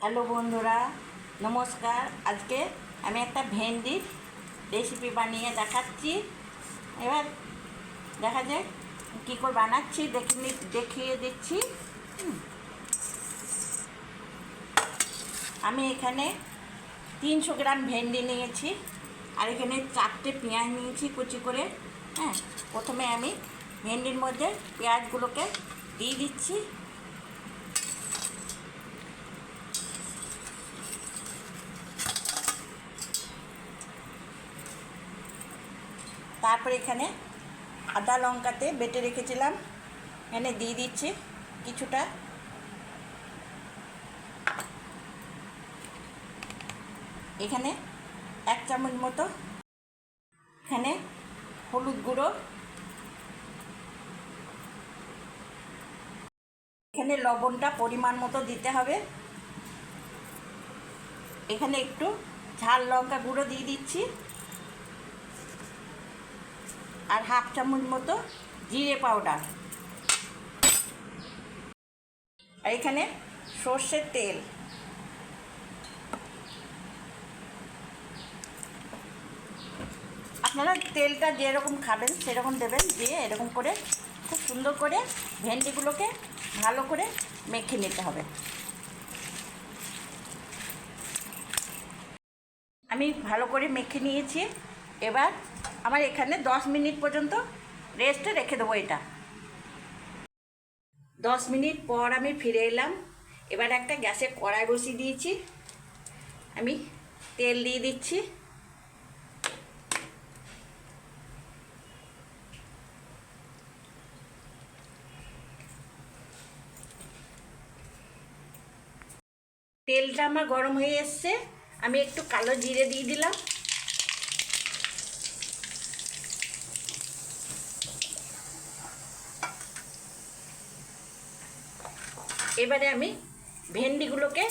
Hello বন্ধুরা, নমস্কার। আজকে আমি একটা ভেন্ডির রেসিপি বানিয়ে দেখাচ্ছি। এবার দেখা যায় কী করে বানাচ্ছি, দেখিয়ে দিচ্ছি। আমি এখানে 300 গ্রাম ভেন্ডি নিয়েছি, আর এখানে 4টে পেঁয়াজ নিয়েছি কুচি করে। প্রথমে আমি ভেন্ডির মধ্যে পেঁয়াজগুলোকে দিয়ে দিচ্ছি। তারপরে এখানে আদা লঙ্কাতে বেটে রেখেছিলাম, এখানে দিয়ে দিচ্ছি কিছুটা। এখানে 1 চামচ মতো এখানে হলুদ গুঁড়ো, এখানে লবণটা পরিমাণ মতো দিতে হবে। এখানে একটু ঝাল লঙ্কা গুঁড়ো দিয়ে দিচ্ছি, আর 1/2 চামচ মতো জিরে পাউডার। আর এখানে সর্ষের তেল। আপনারা তেলটা যেরকম খাবেন সেরকম দেবেন, দিয়ে এরকম করে খুব সুন্দর করে ভেন্ডিগুলোকে ভালো করে মেখে নিতে হবে। আমি ভালো করে মেখে নিয়েছি। এবার আমার এখানে 10 মিনিট পর্যন্ত রেস্টে রেখে দেবো এটা। 10 মিনিট পর আমি ফিরে এলাম। এবার একটা গ্যাসে কড়াই বসিয়ে দিয়েছি, আমি তেল দিয়ে দিচ্ছি। তেলটা আমার গরম হয়ে এসছে, আমি একটু কালো জিরে দিয়ে দিলাম। এবারে আমি ভেন্ডিগুলোকে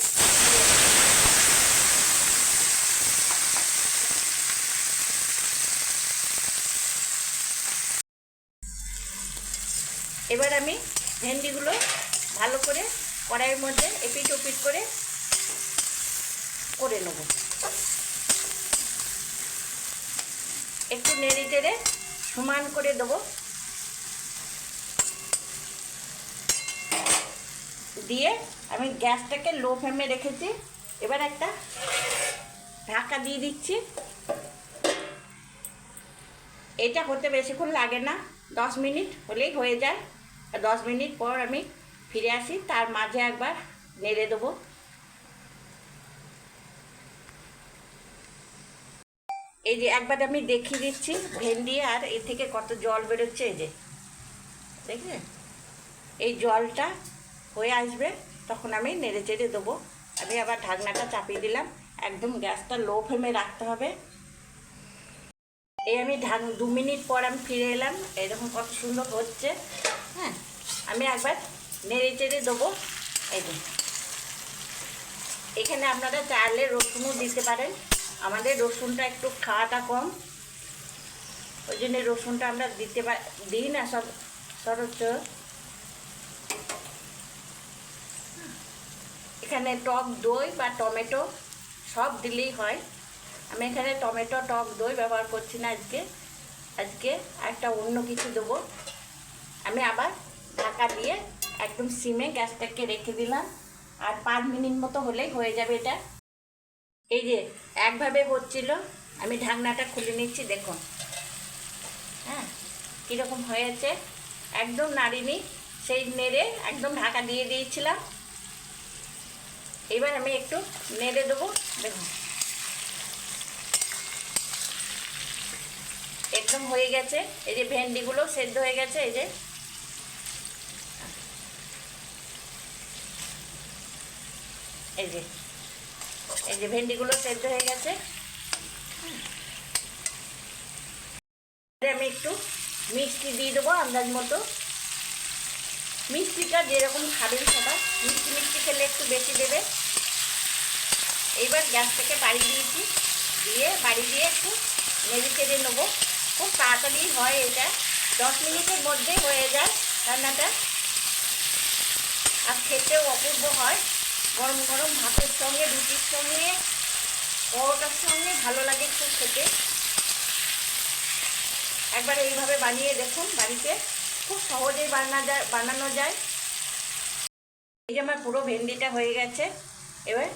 ভালো করে কড়াইয়ের মধ্যে এপিট ওপিট করে নেব। একটু নেড়ে চেড়ে সমান করে দেবো, দিয়ে আমি গ্যাসটাকে লো ফ্লেমে রেখেছি। এবার একটা ঢাকা দিয়ে দিচ্ছি। এটা হতে বেশিক্ষণ লাগে না, 10 মিনিট হলেই হয়ে যায়। 10 মিনিট পর আমি ফিরে আসি, তার মাঝে একবার নেড়ে দেবো। এই যে একবার আমি দেখিয়ে দিচ্ছি ভেন্ডি, আর এর থেকে কত জল বেরোচ্ছে। এই যে দেখলেন, এই জলটা হয়ে আসবে, তখন আমি নেড়ে চেড়ে দেবো। আমি আবার ঢাকনাটা চাপিয়ে দিলাম, একদম গ্যাসটা লো ফ্লেমে রাখতে হবে। এই আমি 2 মিনিট পর আমি ফিরে এলাম, এরকম কত সুন্দর হচ্ছে। আমি একবার নেড়ে চেড়ে দেবো। এই যে এখানে আপনারা চাইলে রসুনও দিতে পারেন, আমাদের রসুনটা একটু খাওয়াটা কম, ওই জন্য রসুনটা আমরা দিই না সচরাচর। এখানে টক দই বা টমেটো সব দিলেই হয়। আমি এখানে টমেটো টক দই ব্যবহার করছি না আজকে একটা অন্য কিছু দেবো। আমি আবার ঢাকা দিয়ে একদম সিমে গ্যাসটাকে রেখে দিলাম, আর 5 মিনিট মতো হলেই হয়ে যাবে এটা। এই যে একভাবে হচ্ছিল, আমি ঢাকনাটা খুলে নিচ্ছি, দেখুন কীরকম হয়েছে। একদম নাড়িনি, সেই নেড়ে একদম ঢাকা দিয়ে দিয়েছিলাম। এবার আমি একটু নেড়ে দেবো, দেখুন একদম হয়ে গেছে। এই যে ভেন্ডিগুলো সেদ্ধ হয়ে গেছে, এই যে ভেন্ডিগুলো সেদ্ধ হয়ে গেছে। আমি একটু মিষ্টি দিয়ে দেবো আন্দাজ মতো। মিষ্টিটা যেরকম খাবেন সবাই, মিষ্টি খেলে একটু বেশি দেবে। এইবার গ্যাসটাকে বাড়িয়ে দিয়ে একটু নেড়ে চেড়ে নেবো। খুব তাড়াতাড়ি হয় এটা, 10 মিনিটের মধ্যেই হয়ে যায় রান্নাটা, আর খেতেও অপূর্ব হয়। গরম গরম ভাতের সঙ্গে, রুটির সঙ্গে, পরোটার সঙ্গে ভালো লাগে খুব খেতে। একবার এইভাবে বানিয়ে দেখুন, বাড়িতে খুব সহজেই বানানো যায়। এই যে আমার পুরো ভেন্ডিটা হয়ে গেছে, এবার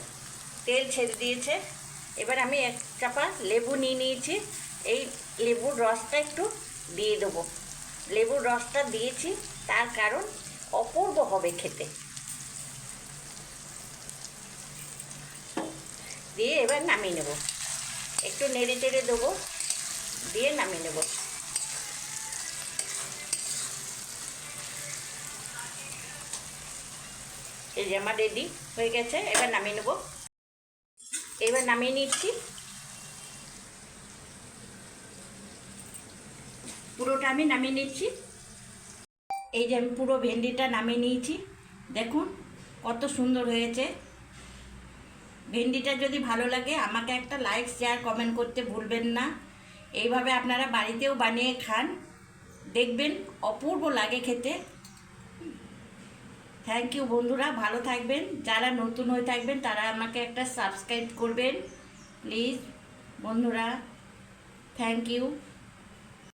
তেল ছেড়ে দিয়েছে। এবার আমি এক চাপা লেবু নিয়ে নিয়েছি, এই লেবুর রসটা একটু দিয়ে দেবো। লেবুর রসটা দিয়েছি তার কারণ অপূর্ব হবে খেতে। দিয়ে এবার নামিয়ে নেব, একটু নেড়ে চেড়ে দেবো, দিয়ে নামিয়ে নেব। এই যে আমার রেডি হয়ে গেছে, এবার নামিয়ে নেব। এবার নামিয়ে নিচ্ছি, পুরোটা আমি নামিয়ে নিচ্ছি। এই যে আমি পুরো ভেন্ডিটা নামিয়ে নিয়েছি, দেখুন কত সুন্দর হয়েছে। ভেন্ডিটা যদি ভালো লাগে আমাকে একটা লাইক, শেয়ার, কমেন্ট করতে ভুলবেন না। এইভাবে আপনারা বাড়িতেও বানিয়ে খান, দেখবেন অপূর্ব লাগে খেতে। থ্যাংক ইউ বন্ধুরা, ভালো থাকবেন। যারা নতুন হয়ে থাকবেন তারা আমাকে একটা সাবস্ক্রাইব করবেন প্লিজ বন্ধুরা। Thank you.